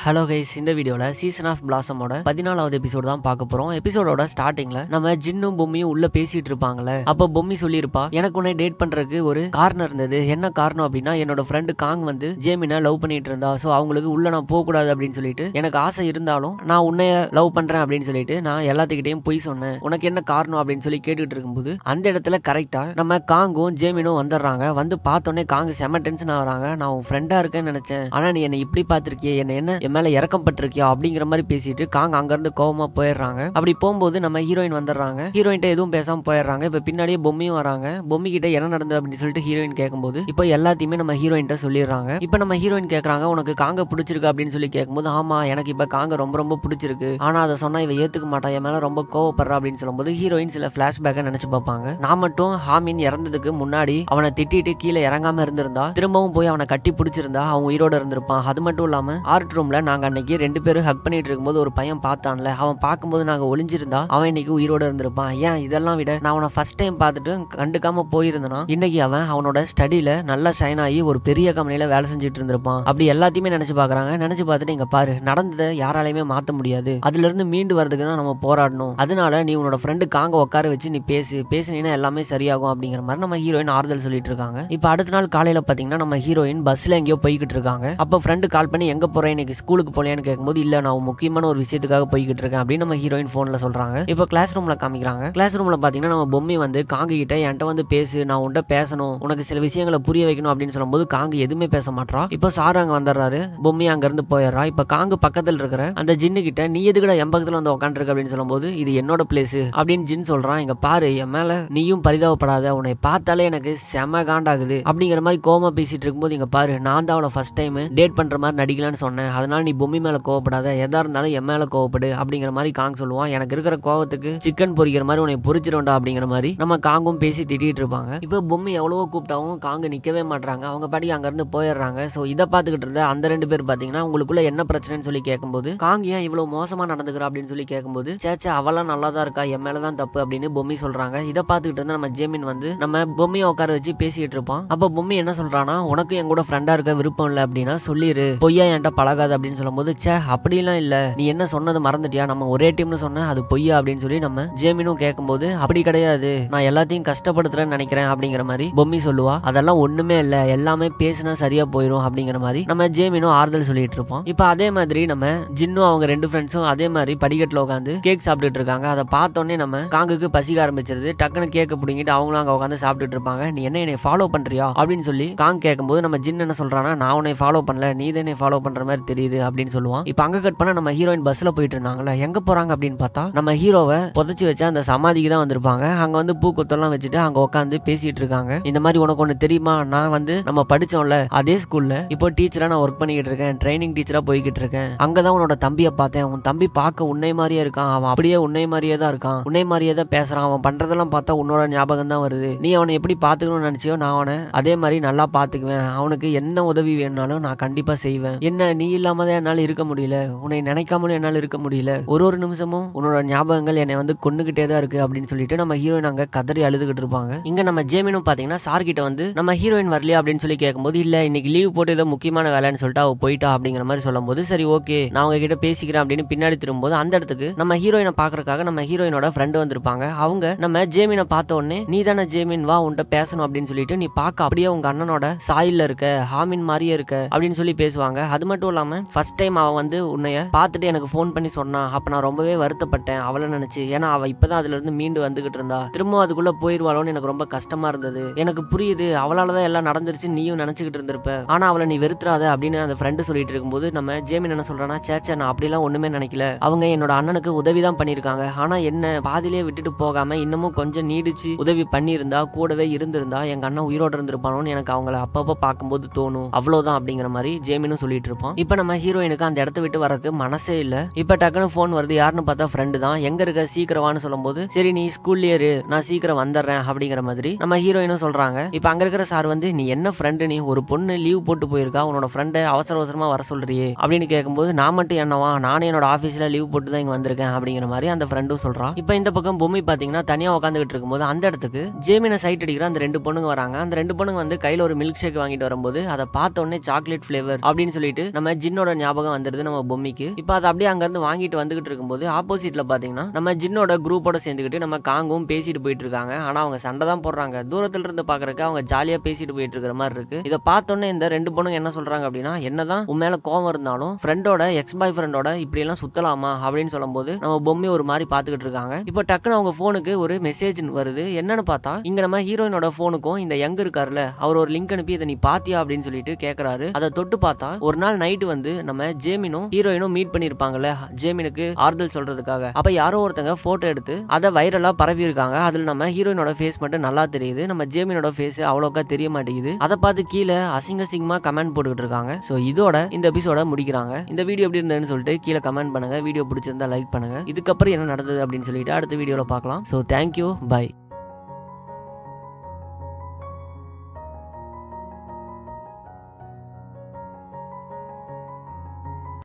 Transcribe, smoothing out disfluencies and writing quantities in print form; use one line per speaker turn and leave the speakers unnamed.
Hello guys, இந்த வீடியோல season of பிளாசமோட 14வது episode தான் பார்க்க போறோம். எபிசோடோட ஸ்டார்டிங்ல நம்ம ஜின்னும் பொம்மியும் உள்ள பேசிட்டு இருப்பாங்கல்ல. அப்ப பொம்மி சொல்லியிருப்பா, எனக்கு உன்னை டேட் பண்றதுக்கு ஒரு காரணம் இருந்தது. என்ன காரணம் அப்படின்னா, என்னோட ஃப்ரெண்டு காங் வந்து ஜேமினை லவ் பண்ணிட்டு இருந்தா. ஸோ அவங்களுக்கு உள்ள நான் போக கூடாது அப்படின்னு சொல்லிட்டு எனக்கு ஆசை இருந்தாலும் நான் உன்னைய லவ் பண்றேன் அப்படின்னு சொல்லிட்டு நான் எல்லாத்துக்கிட்டையும் போய் சொன்னேன். உனக்கு என்ன காரணம் அப்படின்னு சொல்லி கேட்டுட்டு இருக்கும்போது அந்த இடத்துல கரெக்டா நம்ம காங்கும் ஜேமினும் வந்துடுறாங்க. வந்து பார்த்தோன்னே காங் செம டென்ஷன் ஆகுறாங்க. நான் உன் ஃப்ரெண்டா இருக்கேன்னு நினைச்சேன், ஆனா நீ என்னை இப்படி பார்த்திருக்கியே, என்ன என் மேல இறக்கம் பட்டிருக்கியா அப்படிங்கிற மாதிரி பேசிட்டு காங் அங்க இருந்து கோவமா போயிடுறாங்க. அப்படி போகும்போது நம்ம ஹீரோயின் வந்துடுறாங்க. ஹீரோயின்ட்ட எதுவும் பேசாம போயிடுறாங்க. இப்ப பின்னாடியே பொம்மியும் வராங்க. பொம்மி கிட்ட என்ன நடந்தது அப்படின்னு சொல்லிட்டு ஹீரோயின் கேட்கும்போது இப்போ எல்லாத்தையுமே நம்ம ஹீரோயின்ட்ட சொல்லிடுறாங்க. இப்ப நம்ம ஹீரோயின் கேட்கறாங்க, உனக்கு காங்க பிடிச்சிருக்கு அப்படின்னு சொல்லி கேட்கும்போது, ஆமா எனக்கு இப்ப காங்க ரொம்ப ரொம்ப பிடிச்சிருக்கு, ஆனா அதை சொன்னா இவ ஏத்துக்க மாட்டா, என் மேல ரொம்ப கோவப்படுறா அப்படின்னு சொல்லும்போது ஹீரோயின் சில பிளாஷ்பேக்கை நினைச்சு பார்ப்பாங்க. நான் மட்டும் ஹாமின் இறந்ததுக்கு முன்னாடி அவனை திட்டிட்டு கீழே இறங்காம இருந்திருந்தா, திரும்பவும் போய் அவனை கட்டி பிடிச்சிருந்தா அவன் உயிரோட இருந்திருப்பான். அது மட்டும் இல்லாம ஆர்ட் ரூம்ல நாங்க அன்னைக்கு 2 பேரும் ஹக் பண்ணிட்டு இருக்கும்போது ஒரு பையன் பார்த்தான்ல, அவன் பார்க்கும்போது நாங்க ஒளிஞ்சிருந்தா அவன் இன்னைக்கு உயிரோட இருந்திருப்பான். ஏன் இதெல்லாம் விட நான் அவனை ஃபர்ஸ்ட் டைம் பார்த்துட்டு கண்டுக்காம போயிருந்தனா இன்னைக்கு அவன் அவனோட ஸ்டடியில நல்லா ஷைன் ஆகி ஒரு பெரிய கம்பெனில வேலை செஞ்சுட்டு இருந்திருப்பான். அப்படி எல்லாத்தையுமே நினைச்சு பாக்குறாங்க. நினைச்சு பார்த்துட்டு இங்க பாரு, நடந்ததை யாராலையுமே மாத்த முடியாது, அதுல இருந்து மீண்டு வரதுக்கு தான் நம்ம போராடணும். அதனால நீ உன்னோட ஃப்ரெண்டு காங்க உட்கார வச்சு நீ பேசினீன்னா எல்லாமே சரியாகும் அப்படிங்கிற மாதிரி நம்ம ஹீரோயின் ஆறுதல் சொல்லிட்டு இருக்காங்க. இப்ப அடுத்த நாள் காலையில பாத்தீங்கன்னா நம்ம ஹீரோயின் பஸ்ல எங்கேயோ போய்கிட்டு இருக்காங்க. அப்ப ஃப்ரெண்டு கால் பண்ணி எங்க போறேன், இன்னைக்கு ஸ்கூலுக்கு போலையான்னு கேட்கும்போது, இல்ல நான் முக்கியமான ஒரு விஷயத்துக்காக போய்கிட்டு இருக்கேன் அப்படின்னு நம்ம ஹீரோயின் போன்ல சொல்றாங்க. இப்ப கிளாஸ் ரூம்ல காமிக்கிறாங்க. கிளாஸ் ரூம்ல பாத்தீங்கன்னா நம்ம பொம்மி வந்து காங்க கிட்ட என்கிட்ட வந்து பேசு, நான் உன்கிட்ட பேசணும், உனக்கு சில விஷயங்களை புரிய வைக்கணும் அப்படின்னு சொல்லும்போது காங்க எதுவுமே பேச மாட்டா. இப்ப சார் அங்க வந்துடுறாரு. பொம்மி அங்க இருந்து போயிடுறா. இப்ப காங்க பக்கத்துல இருக்கிற அந்த ஜின்னு கிட்ட நீ எதுக்குடா என் பக்கத்துல வந்து உட்காந்துருக்க அப்படின்னு சொல்லும்போது, இது என்னோட பிளேஸ் அப்படின்னு ஜின் சொல்றான். இங்க பாரு, என் மேல நீயும் பரிதாபப்படாத, உன்னை பார்த்தாலே எனக்கு செம காண்டாகுது அப்படிங்கிற மாதிரி கோவமா பேசிட்டு இருக்கும்போது, இங்க பாரு, நான் தான் அவளை ஃபர்ஸ்ட் டைம் டேட் பண்ற மாதிரி நடிக்கலான்னு சொன்னேன், அதனால நீ பொம்மி மேல கோவப்படாத, எதா இருந்தாலும் என் மேல கோவப்படு அப்படிங்கிற மாதிரி காங் சொல்லுவான். எனக்கு இருக்கிற கோவத்துக்கு சிக்கன் பொரிக்கிற மாதிரி உன்னை பொரிச்சிருண்டா அப்படிங்கிற மாதிரி நம்ம காங்கும் பேசி திட்டிட்டு இருப்பாங்க. இப்போ பொம்மி எவ்வளவோ கூப்பிட்டாவும் காங்க நிக்கவே மாட்டாங்க. அவங்க பாடி அங்க இருந்து போயிடுறாங்க. சோ இதை பார்த்துக்கிட்டு இருந்த அந்த 2 பேர் பாத்தீங்கன்னா உங்களுக்குள்ள என்ன பிரச்சனைன்னு சொல்லி கேட்கும்போது, காங் ஏன் இவ்வளவு மோசமா நடந்துக்கிறா அப்படின்னு சொல்லி கேட்கும்போது, சேச்சா அவெல்லாம் நல்லா தான் இருக்கா, என் மேலதான் தப்பு அப்படின்னு பொம்மி சொல்றாங்க. இதை பார்த்துக்கிட்டு இருந்தா நம்ம ஜேமின் வந்து நம்ம பொம்மியை உட்கார வச்சு பேசிட்டு இருப்பான். அப்ப பொம்மி என்ன சொல்றானா, உனக்கு என் கூட ஃப்ரெண்டா இருக்க விருப்பம் இல்லை அப்படின்னா சொல்லிரு, பொய்யா என்கிட்ட பழகாது அப்படின்னு சொல்லும்போது, சே அப்படிலாம் இல்ல, நீ என்ன சொன்னது மறந்துட்டியா, நம்ம ஒரே டீம்னு சொன்ன அது பொய்யா அப்படின்னு சொல்லி நம்ம ஜேமினும் கேட்கும்போது, அப்படி கிடையாது, நான் எல்லாத்தையும் கஷ்டப்படுத்துறேன்னு நினைக்கிறேன் அப்படிங்கிற மாதிரி பொம்மி சொல்லுவா. அதெல்லாம் ஒண்ணுமே இல்ல, எல்லாமே பேசினா சரியா போயிடும் அப்படிங்கிற மாதிரி நம்ம ஜேமினும் ஆறுதல் சொல்லிட்டு இருப்போம். இப்ப அதே மாதிரி நம்ம ஜின்னும் அவங்க 2 ஃப்ரெண்ட்ஸும் அதே மாதிரி படிக்கட்டுல உட்காந்து கேக் சாப்பிட்டுட்டு இருக்காங்க. அதை பார்த்தோன்னே நம்ம காங்குக்கு பசிக்க ஆரம்பிச்சிருது. டக்குன்னு கேக்க பிடிங்கிட்டு அவங்களும் அங்க உட்காந்து சாப்பிட்டுட்டு இருப்பாங்க. நீ என்னை ஃபாலோ பண்றியா அப்படின்னு சொல்லி காங் கேட்கும்போது நம்ம ஜின் என்ன சொல்றானா, நான் உன்னை ஃபாலோ பண்ணல, நீ தான் என்னை ஃபாலோ பண்ற மாதிரி தெரியுது அப்படின்னு சொல்லுவான். இப்ப அங்க கட் பண்ண நம்ம ஹீரோயின் பஸ்ல போயிட்டு இருந்தாங்கல்ல, எங்க போறாங்க அப்படின்னு பார்த்தா நம்ம ஹீரோவை புதைச்சு வச்ச அந்த சமாதிக்கு தான் வந்திருப்பாங்க. அங்க வந்து பூக்கொத்தெல்லாம் வச்சுட்டு அங்க உட்காந்து பேசிட்டு இருக்காங்க. இந்த மாதிரி உனக்கு ஒண்ணு தெரியுமா, நான் வந்து நம்ம படிச்சோம்ல அதே ஸ்கூல்ல இப்போ டீச்சரா நான் ஒர்க் பண்ணிக்கிட்டு இருக்கேன், ட்ரைனிங் டீச்சரா போய்கிட்டு இருக்கேன். அங்கதான் உன்னோட தம்பியை பார்த்தேன். உன் தம்பி பார்க்க உன்னை மாதிரியே இருக்கான், அவன் அப்படியே உன்னை மாதிரியே தான் இருக்கான், உன்னை மாதிரியே தான் பேசுறான், அவன் பண்றதெல்லாம் பார்த்தா உன்னோட ஞாபகம் தான் வருது. நீ அவனை எப்படி பாத்துக்கணும்னு நினைச்சியோ நான் அவனை அதே மாதிரி நல்லா பாத்துக்குவேன், அவனுக்கு என்ன உதவி வேணும்னாலும் நான் கண்டிப்பா செய்வேன். என்ன நீ இல்லாம தான் என்னால இருக்க முடியல, உன்னை நினைக்காமலும் என்னால இருக்க முடியல, ஒரு நிமிஷமும் உன்னோட ஞாபகங்கள் என்னை வந்து கொன்னுகிட்டே தான் இருக்கு அப்படின்னு சொல்லிட்டு நம்ம ஹீரோயின் அங்க கதறி அழுதுகிட்டு இருப்பாங்க. இங்க நம்ம ஜேமினும் பாத்தீங்கன்னா சார் கிட்ட வந்து நம்ம ஹீரோயின் வரலையா அப்படின்னு சொல்லி கேட்கும்போது, இல்ல இன்னைக்கு லீவ் போட்டு ஏதோ முக்கியமான வேலைன்னு சொல்லிட்டு அவ போயிட்டா அப்படிங்கிற மாதிரி சொல்லும் போது, சரி ஓகே நான் அவங்க கிட்ட பேசிக்கிறேன் அப்படின்னு பின்னாடி திரும்பும்போது அந்த இடத்துக்கு நம்ம ஹீரோயினை பாக்குறதுக்காக நம்ம ஹீரோயினோட ஃப்ரெண்டு வந்திருப்பாங்க. அவங்க நம்ம ஜேமினை பார்த்த உடனே, நீ தானே ஜேமின், வா உன்கிட்ட பேசணும் அப்படின்னு சொல்லிட்டு, நீ பார்க்க அப்படியே உங்க அண்ணனோட சாயில்ல இருக்க, ஹாமின் மாதிரியே இருக்க அப்படின்னு சொல்லி பேசுவாங்க. அது மட்டும் இல்லாம ஃபர்ஸ்ட் டைம் அவ வந்து உன்னைய பார்த்துட்டு எனக்கு ஃபோன் பண்ணி சொன்னா, அப்ப நான் ரொம்பவே வருத்தப்பட்டேன் அவளை நினைச்சு, ஏன்னா அவ இப்பதான் அதுல இருந்து மீண்டு வந்துகிட்டு இருந்தா, திரும்ப அதுக்குள்ள போயிருவாளோன்னு எனக்கு ரொம்ப கஷ்டமா இருந்தது. எனக்கு புரியுது, அவளாலதான் எல்லாம் நடந்துருச்சு நீயும் நினைச்சுக்கிட்டு இருந்திருப்ப, ஆனா அவளை நீ வெறுத்துறாத அப்படின்னு அந்த ஃப்ரெண்டு சொல்லிட்டு இருக்கும்போது நம்ம ஜேமின் என்ன சொல்றானா, சேச்சா நான் அப்படிலாம் ஒண்ணுமே நினைக்கல, அவங்க என்னோட அண்ணனுக்கு உதவிதான் பண்ணிருக்காங்க, ஆனா என்ன பாதியிலே விட்டுட்டு போகாம இன்னமும் கொஞ்சம் நீடிச்சு உதவி பண்ணியிருந்தா, கூடவே இருந்திருந்தா எங்க அண்ணன் உயிரோட இருந்திருப்பானோன்னு எனக்கு அவங்கள அப்பப்ப பார்க்கும்போது தோணும், அவ்வளவுதான் அப்படிங்கிற மாதிரி ஜேமினும் சொல்லிட்டு இருப்பான். இப்ப நம்ம ஹீரோயினுக்கு அந்த இடத்த விட்டு வரக்கு மனசே இல்ல. இப்ப டக்குனு போன் வருது. யாருன்னு பார்த்தா ஃப்ரெண்டு தான். எங்க இருக்க, சீக்கிரவான்னு சொல்லும்போது, சரி நீ ஸ்கூல்லே இரு, நான் சீக்கிரம் வந்துடுறேன் அப்படிங்கிற மாதிரி நம்ம ஹீரோயினும் சொல்றாங்க. இப்ப அங்க இருக்கிற சார் வந்து, நீ என்ன ஃப்ரெண்டு, நீ ஒரு பொண்ணு லீவ் போட்டு போயிருக்கா, உன்னோட ஃப்ரெண்டை அவசரமா வர சொல்றியே அப்படின்னு கேட்கும்போது, நான் மட்டும் என்னவா, நானே என்னோட ஆபீஸ்ல லீவ் போட்டு தான் இங்க வந்திருக்கேன் அப்படிங்கிற மாதிரி அந்த ஃப்ரெண்டும் சொல்றான். இப்ப இந்த பக்கம் பொம்மி பாத்தீங்கன்னா தனியா உட்காந்துக்கிட்டு இருக்கும்போது அந்த இடத்துக்கு ஜேமினை சைட் அடிக்கிற அந்த 2 பொண்ணுங்க வராங்க. அந்த 2 பொண்ணுங்க வந்து கையில ஒரு மில்க் ஷேக் வாங்கிட்டு வரும்போது அதை பார்த்த உடனே சாக்லேட் ஃபிளேவர் அப்படின்னு சொல்லிட்டு நம்ம ஜின்னோட ஞாபகம் வந்துருது நம்ம பொம்மிக்கு. இப்போ அதை அப்படியே அங்க இருந்து வாங்கிட்டு வந்துகிட்டு இருக்கும்போது ஆப்போசிட்ல பாத்தீங்கன்னா நம்ம ஜின்னோட குரூப்போட சேர்ந்துக்கிட்டு நம்ம காங்கும் பேசிட்டு போயிட்டு இருக்காங்க. ஆனா அவங்க சண்டை தான் போடுறாங்க. தூரத்துல இருந்து பாக்குறதுக்கு அவங்க ஜாலியா பேசிட்டு போயிட்டு இருக்கிற மாதிரி இருக்கு. இதை பார்த்தோன்னே இந்த ரெண்டு பொண்ணுங்க என்ன சொல்றாங்க அப்படின்னா, என்னதான் உன் மேல கோவம் இருந்தாலும் ஃப்ரெண்டோட எக்ஸ் பாய் ஃப்ரெண்டோட இப்படி எல்லாம் சுத்தலாமா அப்படின்னு சொல்லும்போது நம்ம பொம்மி ஒரு மாதிரி பாத்துக்கிட்டு இருக்காங்க. இப்போ டக்குன்னு அவங்க போனுக்கு ஒரு மெசேஜ் வருது. என்னன்னு பார்த்தா இங்க நம்ம ஹீரோயினோட போனுக்கும் இந்த யங் இருக்காருல அவர் ஒரு லிங்க் அனுப்பி இதை நீ பாத்தியா அப்படின்னு சொல்லிட்டு கேக்குறாரு. அதை தொட்டு பார்த்தா ஒரு நாள் நைட்டு வந்து நம்ம ஜேமினும் ஹீரோயினும் மீட் பண்ணிருப்பாங்கல்ல ஜேமினுக்கு ஆறுதல் சொல்றதுக்காக. அப்ப யாரோ ஒருத்தங்க போட்டோ எடுத்து அதை வைரலா பரப்பி இருக்காங்க. அதுல நம்ம ஹீரோயினோட ஃபேஸ் மட்டும் நல்லா தெரியுது. நம்ம ஜேமினோட ஃபேஸ் அவ்வளோக்கா தெரிய மாட்டேங்குது. அதை பார்த்து கீழே அசிங்கமா கமெண்ட் போட்டுக்கிட்டு இருக்காங்க. ஸோ இதோட இந்த எபிசோட முடிக்கிறாங்க. இந்த வீடியோ எப்படி இருந்ததுன்னு சொல்லிட்டு கீழே கமெண்ட் பண்ணுங்க. வீடியோ பிடிச்சிருந்தா லைக் பண்ணுங்க. இதுக்கப்புறம் என்ன நடந்தது அப்படின்னு சொல்லிட்டு அடுத்த வீடியோல பார்க்கலாம். So thank you, by.